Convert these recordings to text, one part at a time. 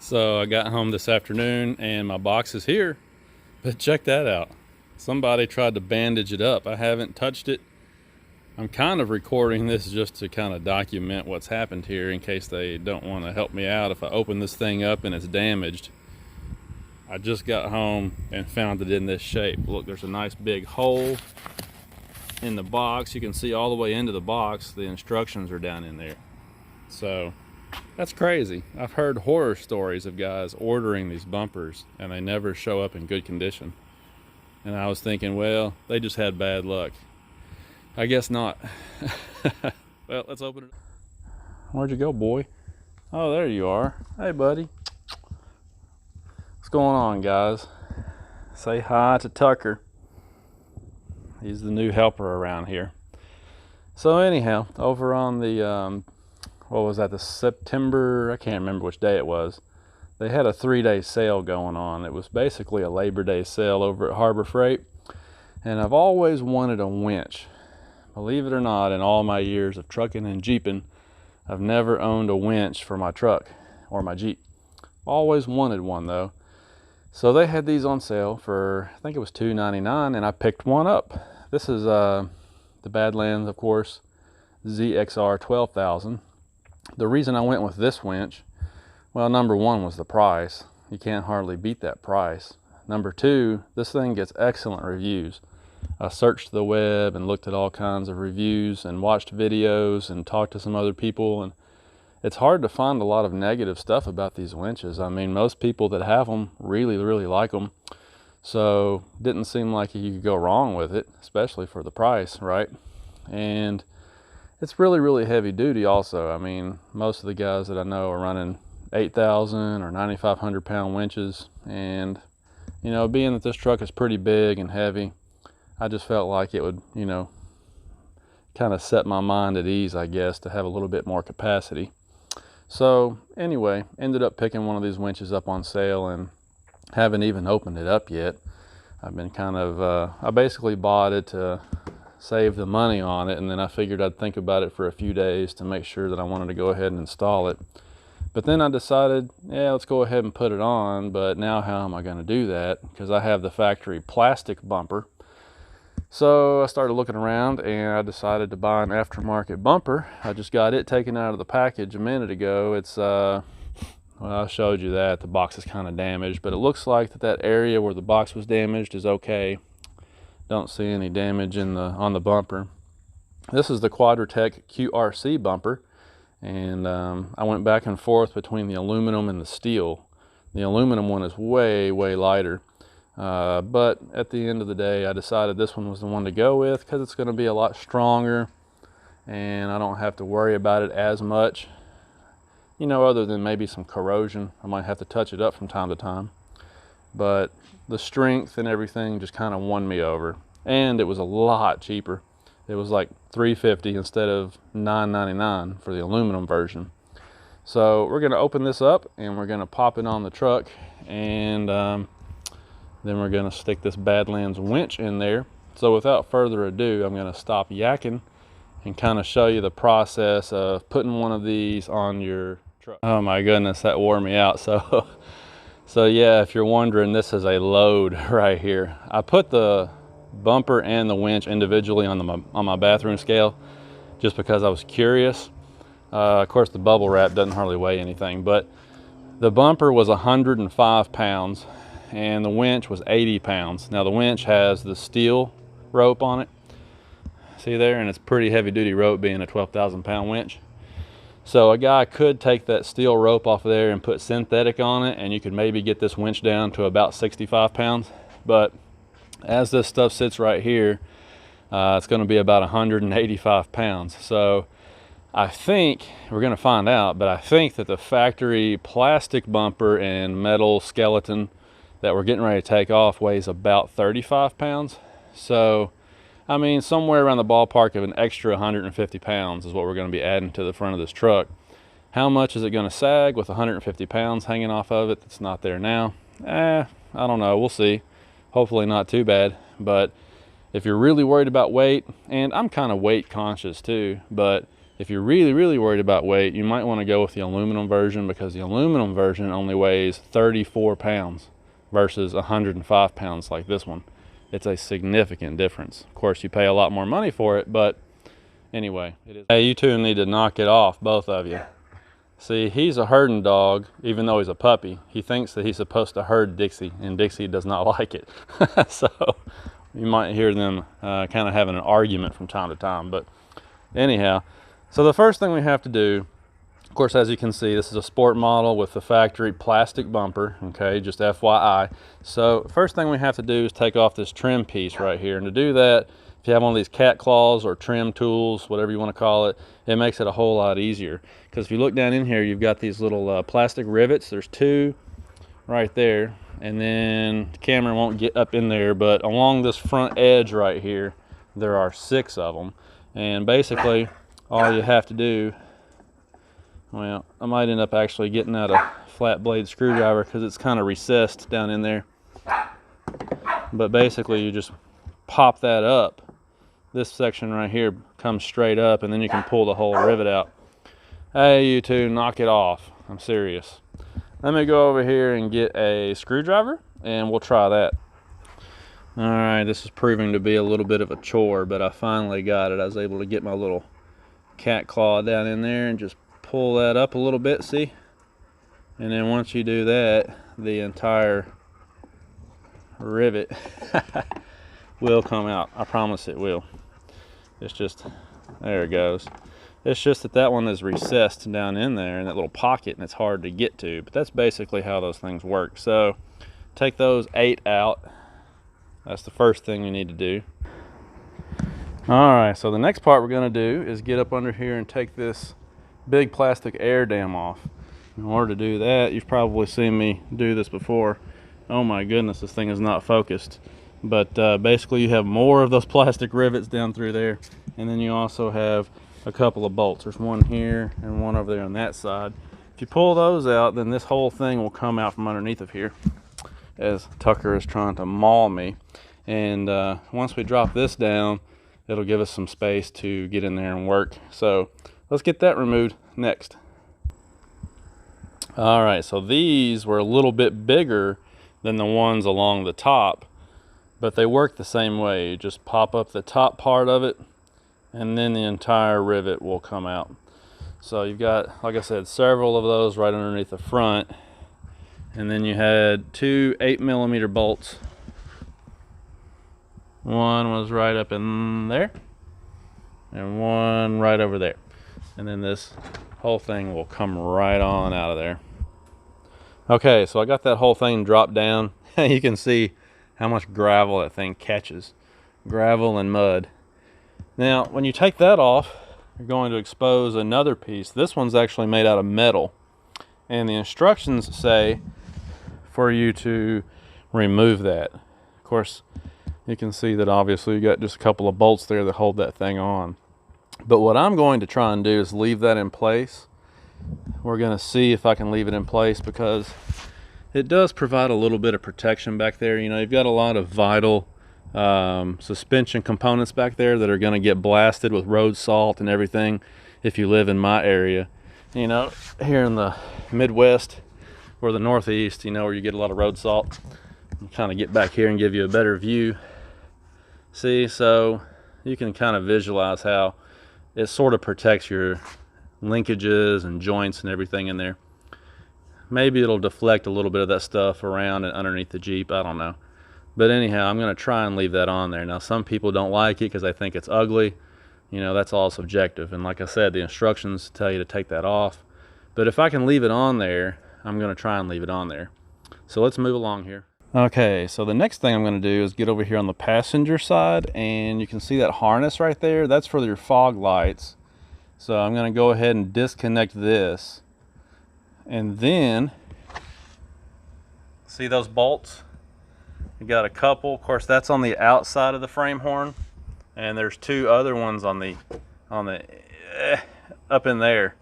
So I got home this afternoon and my box is here, but check that out. Somebody tried to bandage it up. I haven't touched it. I'm kind of recording this just to kind of document what's happened here in case they don't want to help me out if I open this thing up and it's damaged. I just got home and found it in this shape. Look, there's a nice big hole in the box. You can see all the way into the box. The instructions are down in there. So that's crazy. I've heard horror stories of guys ordering these bumpers and they never show up in good condition. And I was thinking, well, they just had bad luck. I guess not. Well, let's open it. Where'd you go, boy? Oh, there you are. Hey, buddy. What's going on, guys? Say hi to Tucker. He's the new helper around here. So anyhow, over on the what was that, the September, I can't remember which day it was, they had a 3-day sale going on. It was basically a Labor Day sale over at Harbor Freight, and I've always wanted a winch. Believe it or not, in all my years of trucking and jeeping, I've never owned a winch for my truck or my Jeep. Always wanted one though. So they had these on sale for, I think it was $2.99, and I picked one up. This is the Badlands, of course, ZXR 12,000. The reason I went with this winch, well, number one was the price. You can't hardly beat that price. Number two, this thing gets excellent reviews. I searched the web and looked at all kinds of reviews and watched videos and talked to some other people, and it's hard to find a lot of negative stuff about these winches. I mean, most people that have them really like them. So didn't seem like you could go wrong with it, especially for the price, right? And it's really heavy duty also. I mean, most of the guys that I know are running 8,000 or 9,500 pound winches. And, you know, being that this truck is pretty big and heavy, I just felt like it would, you know, kind of set my mind at ease, I guess, to have a little bit more capacity. So anyway, ended up picking one of these winches up on sale and haven't even opened it up yet. I've been kind of, I basically bought it to save the money on it, and then I figured I'd think about it for a few days to make sure that I wanted to go ahead and install it. But then I decided, yeah, let's go ahead and put it on, but now how am I going to do that? Because I have the factory plastic bumper. So I started looking around and I decided to buy an aftermarket bumper. I just got it taken out of the package a minute ago. It's, well, I showed you that. The box is kind of damaged, but it looks like that area where the box was damaged is okay. Don't see any damage on the bumper. This is the Quadratec QRC bumper, and I went back and forth between the aluminum and the steel. The aluminum one is way lighter. But at the end of the day, I decided this one was the one to go with because it's going to be a lot stronger and I don't have to worry about it as much, you know, other than maybe some corrosion. I might have to touch it up from time to time, but the strength and everything just kind of won me over, and it was a lot cheaper. It was like $3.50 instead of $9.99 for the aluminum version. So we're going to open this up and we're going to pop it on the truck, and then we're going to stick this Badlands winch in there. So without further ado, I'm going to stop yakking and kind of show you the process of putting one of these on your truck. Oh my goodness, that wore me out. So yeah, if you're wondering, this is a load right here. I put the bumper and the winch individually on my bathroom scale just because I was curious. Of course, the bubble wrap doesn't hardly weigh anything, but the bumper was 105 pounds. And the winch was 80 pounds. Now the winch has the steel rope on it. See there? And it's pretty heavy duty rope being a 12,000 pound winch. So a guy could take that steel rope off of there and put synthetic on it, and you could maybe get this winch down to about 65 pounds. But as this stuff sits right here, it's going to be about 185 pounds. So I think, we're going to find out, but I think that the factory plastic bumper and metal skeleton that we're getting ready to take off weighs about 35 pounds. So, I mean, somewhere around the ballpark of an extra 150 pounds is what we're going to be adding to the front of this truck. How much is it going to sag with 150 pounds hanging off of it that's not there now? I don't know. We'll see. Hopefully not too bad. But if you're really worried about weight, and I'm kind of weight conscious too, but If you're really worried about weight, you might want to go with the aluminum version, because the aluminum version only weighs 34 pounds versus 105 pounds like this one. It's a significant difference. Of course, you pay a lot more money for it, but anyway, it is. Hey, you two need to knock it off, both of you. See, he's a herding dog, even though he's a puppy. He thinks that he's supposed to herd Dixie, and Dixie does not like it. So you might hear them kind of having an argument from time to time. But anyhow, so the first thing we have to do, of course, as you can see, this is a sport model with the factory plastic bumper, okay, just FYI. So first thing we have to do is take off this trim piece right here. And to do that, if you have one of these cat claws or trim tools, whatever you want to call it, it makes it a whole lot easier. Because if you look down in here, you've got these little plastic rivets. There's 2 right there. And then the camera won't get up in there, but along this front edge right here, there are 6 of them. And basically, all you have to do, well, I might end up actually getting out a flat blade screwdriver because it's kind of recessed down in there. But basically, you just pop that up. This section right here comes straight up, and then you can pull the whole rivet out. Hey, you two, knock it off. I'm serious. Let me go over here and get a screwdriver, and we'll try that. All right, this is proving to be a little bit of a chore, but I finally got it. I was able to get my little cat claw down in there and just pull that up a little bit, see? And then once you do that, the entire rivet will come out. I promise it will. It's just, there it goes. It's just that that one is recessed down in there in that little pocket, and it's hard to get to, but that's basically how those things work. So take those 8 out. That's the first thing you need to do. All right, so the next part we're gonna do is get up under here and take this big plastic air dam off. In order to do that, you've probably seen me do this before. Oh my goodness, this thing is not focused. But basically you have more of those plastic rivets down through there, and then you also have a couple of bolts. There's one here and one over there on that side. If you pull those out, then this whole thing will come out from underneath of here, as Tucker is trying to maul me. And once we drop this down, it'll give us some space to get in there and work. So let's get that removed next. All right, so these were a little bit bigger than the ones along the top, but they work the same way. You just pop up the top part of it, and then the entire rivet will come out. So you've got, like I said, several of those right underneath the front, and then you had 2 8mm bolts. One was right up in there, and one right over there. And then this whole thing will come right on out of there. Okay, so I got that whole thing dropped down. You can see how much gravel that thing catches. Gravel and mud. Now, when you take that off, you're going to expose another piece. This one's actually made out of metal. And the instructions say for you to remove that. Of course, you can see that obviously you got just a couple of bolts there that hold that thing on. But what I'm going to try and do is leave that in place. We're going to see if I can leave it in place, because it does provide a little bit of protection back there. You know, you've got a lot of vital suspension components back there that are going to get blasted with road salt and everything if you live in my area. You know, here in the Midwest or the Northeast, you know, where you get a lot of road salt. I'll kind of get back here and give you a better view. See, so you can kind of visualize how it sort of protects your linkages and joints and everything in there. Maybe it'll deflect a little bit of that stuff around and underneath the Jeep, I don't know. But anyhow, I'm going to try and leave that on there. Now, some people don't like it because they think it's ugly. You know, that's all subjective. And like I said, the instructions tell you to take that off. But if I can leave it on there, I'm going to try and leave it on there. So let's move along here. Okay, so the next thing I'm going to do is get over here on the passenger side, and you can see that harness right there. That's for your fog lights. So I'm going to go ahead and disconnect this. And then, see those bolts? You got a couple. Of course, that's on the outside of the frame horn, and there's 2 other ones on the up in there.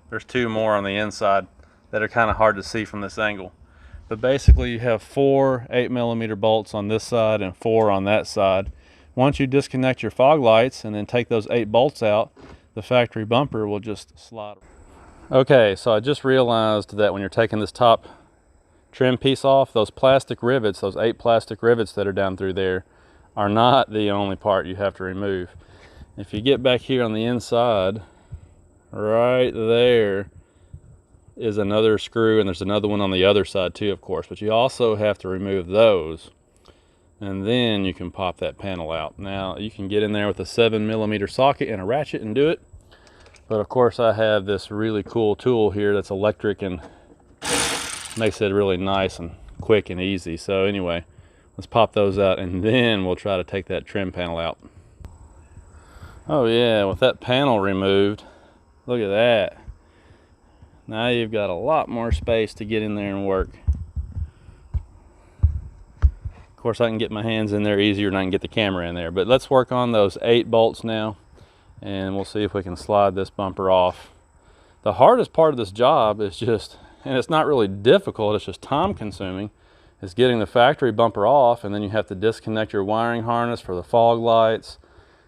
There's 2 more on the inside that are kind of hard to see from this angle. But basically, you have 4 8mm bolts on this side and 4 on that side. Once you disconnect your fog lights and then take those 8 bolts out, the factory bumper will just slide. Okay, so I just realized that when you're taking this top trim piece off, those plastic rivets, those 8 plastic rivets that are down through there, are not the only part you have to remove. If you get back here on the inside, right there is another screw, and there's another one on the other side too, of course, but you also have to remove those, and then you can pop that panel out. Now you can get in there with a 7mm socket and a ratchet and do it, but of course I have this really cool tool here that's electric and makes it really nice and quick and easy. So anyway, let's pop those out and then we'll try to take that trim panel out. Oh yeah, with that panel removed, look at that. Now you've got a lot more space to get in there and work. Of course I can get my hands in there easier than I can get the camera in there, but let's work on those 8 bolts now and we'll see if we can slide this bumper off. The hardest part of this job is just, and it's not really difficult, it's just time consuming, is getting the factory bumper off, and then you have to disconnect your wiring harness for the fog lights,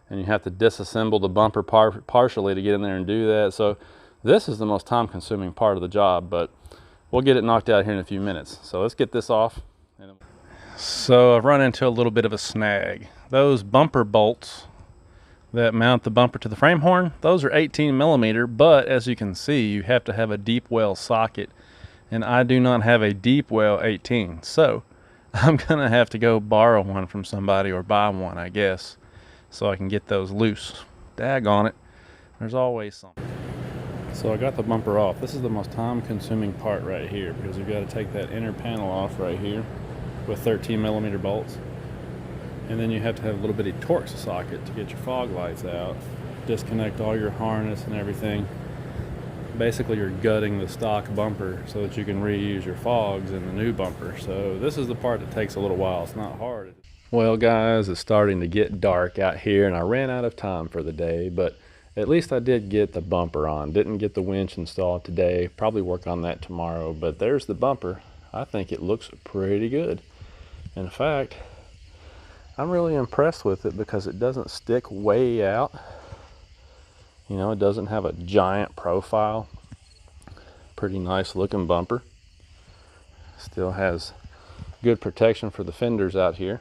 and you have to disassemble the bumper partially to get in there and do that. So this is the most time consuming part of the job, but we'll get it knocked out here in a few minutes. So let's get this off. So I've run into a little bit of a snag. Those bumper bolts that mount the bumper to the frame horn, those are 18mm, but as you can see, you have to have a deep well socket, and I do not have a deep well 18, so I'm gonna have to go borrow one from somebody or buy one, I guess, so I can get those loose. Daggone it, there's always something. So I got the bumper off. This is the most time consuming part right here, because you've got to take that inner panel off right here with 13mm bolts, and then you have to have a little bitty Torx socket to get your fog lights out, disconnect all your harness and everything. Basically you're gutting the stock bumper so that you can reuse your fogs in the new bumper. So this is the part that takes a little while. It's not hard. Well guys, it's starting to get dark out here and I ran out of time for the day, but at least I did get the bumper on. Didn't get the winch installed today. Probably work on that tomorrow, but there's the bumper. I think it looks pretty good. In fact, I'm really impressed with it because it doesn't stick way out. You know, it doesn't have a giant profile. Pretty nice looking bumper. Still has good protection for the fenders out here.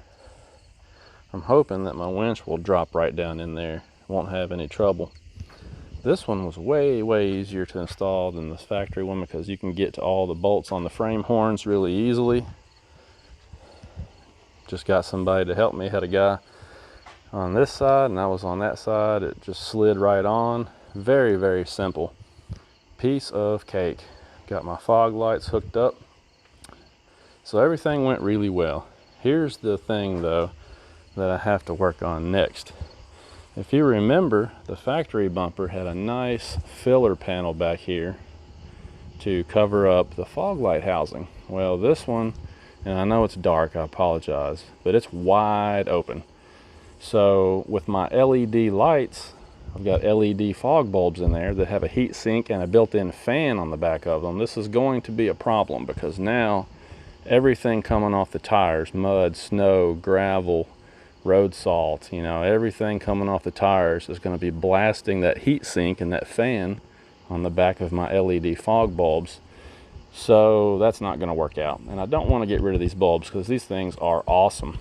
I'm hoping that my winch will drop right down in there. Won't have any trouble. This one was way easier to install than this factory one because you can get to all the bolts on the frame horns really easily. Just got somebody to help me. Had a guy on this side and I was on that side. It just slid right on. Very simple. Piece of cake. Got my fog lights hooked up. So everything went really well. Here's the thing though that I have to work on next. If you remember, the factory bumper had a nice filler panel back here to cover up the fog light housing. Well, this one, and I know it's dark, I apologize, but it's wide open. So with my LED lights, I've got LED fog bulbs in there that have a heat sink and a built-in fan on the back of them. This is going to be a problem because now everything coming off the tires, mud, snow, gravel, road salt, you know, everything coming off the tires is going to be blasting that heat sink and that fan on the back of my LED fog bulbs. So that's not going to work out, and I don't want to get rid of these bulbs because these things are awesome.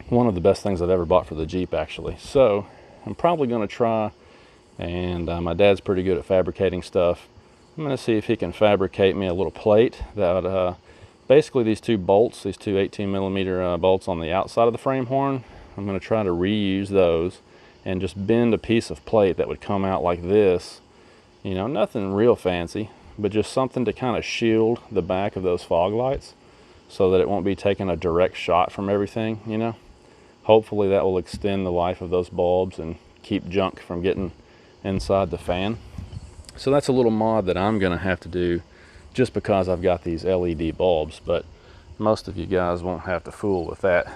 One of the best things I've ever bought for the Jeep, actually. So I'm probably going to try, and my dad's pretty good at fabricating stuff. I'm going to see if he can fabricate me a little plate that basically these two bolts, these two 18mm bolts on the outside of the frame horn, I'm going to try to reuse those and just bend a piece of plate that would come out like this. You know, nothing real fancy, but just something to kind of shield the back of those fog lights so that it won't be taking a direct shot from everything, you know. Hopefully that will extend the life of those bulbs and keep junk from getting inside the fan. So that's a little mod that I'm going to have to do just because I've got these LED bulbs, but most of you guys won't have to fool with that.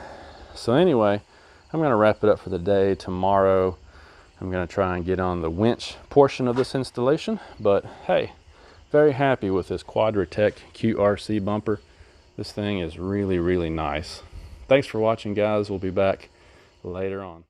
So anyway, I'm going to wrap it up for the day. Tomorrow I'm going to try and get on the winch portion of this installation, but hey, very happy with this Quadratec QRC bumper. This thing is really nice. Thanks for watching, guys. We'll be back later on.